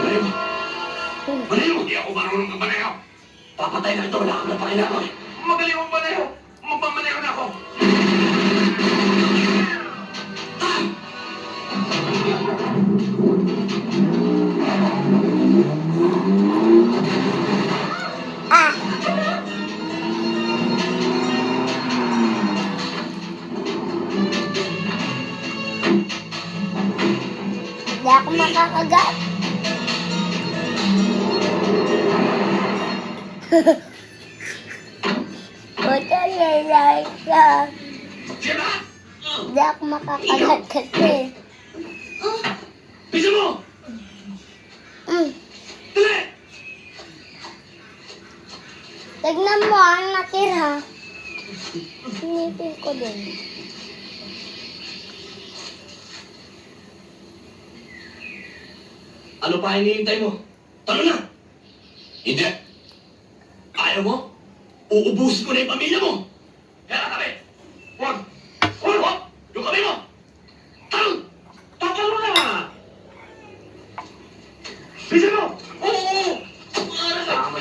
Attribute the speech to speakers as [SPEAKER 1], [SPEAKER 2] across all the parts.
[SPEAKER 1] Baliw! Baliw! Hindi ako marunong ng banayaw! Papatay na ito, wala kang napakilala. Magaling ang banayaw! Magmamanayaw na ako!
[SPEAKER 2] Hindi ako makakagat. Buta lalay ka.
[SPEAKER 1] Diba?
[SPEAKER 2] Hindi ako makakagat kasi.
[SPEAKER 1] Bisa mo! Dali!
[SPEAKER 2] Tignan mo ang natira. Sinipin ko din.
[SPEAKER 1] Ano pa hinihintay mo? Talo na! Hindi! Ayaw mo? Uubusin ko na yung pamilya mo! Kaya kami! Huwag! Huwag! Huwag! Yung kami mo! Talo! Tatalo na! Bisa mo! Oo!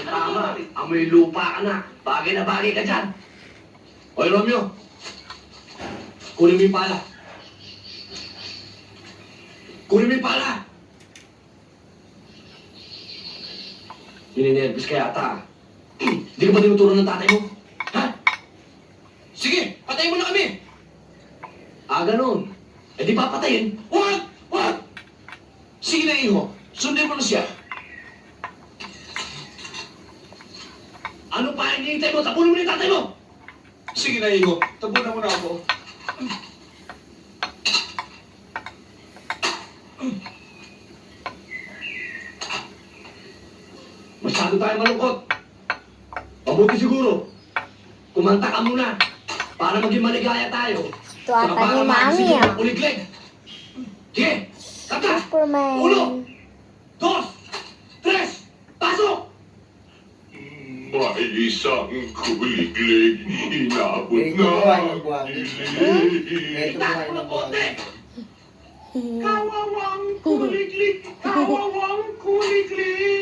[SPEAKER 1] Tama! Amoy lupa ka na! Bagay na bagay ka dyan! Hoy, Romeo! Kunin mo yung pala! Kunin mo yung pala! Nininervous ka yata. Hindi ka ba tinuturo ng tatay mo? Ha? Sige, patayin mo na kami! Ganun. Eh di papatayin? Huwag! Huwag! Sige na, iho. Sundin mo na siya. Ano pa hinihintay mo? Tapunin mo na yung tatay mo! Sige na, iho. Tapunan mo na ako. Masyado tayo malungkot. Mabuti siguro. Kumanta ka muna para maging maligaya tayo.
[SPEAKER 2] Ito ata ni Mami ah.
[SPEAKER 1] Uliglig. Sige, kanta.
[SPEAKER 2] Superman.
[SPEAKER 1] 1, 2, 3, pasok!
[SPEAKER 3] May isang kuliglig, inabot
[SPEAKER 4] Ito
[SPEAKER 3] na
[SPEAKER 4] buhay ng buwan.
[SPEAKER 3] dilig.
[SPEAKER 4] Ito buhay ng buwan.
[SPEAKER 1] Kawawang kuliglig, kawawang kuliglig.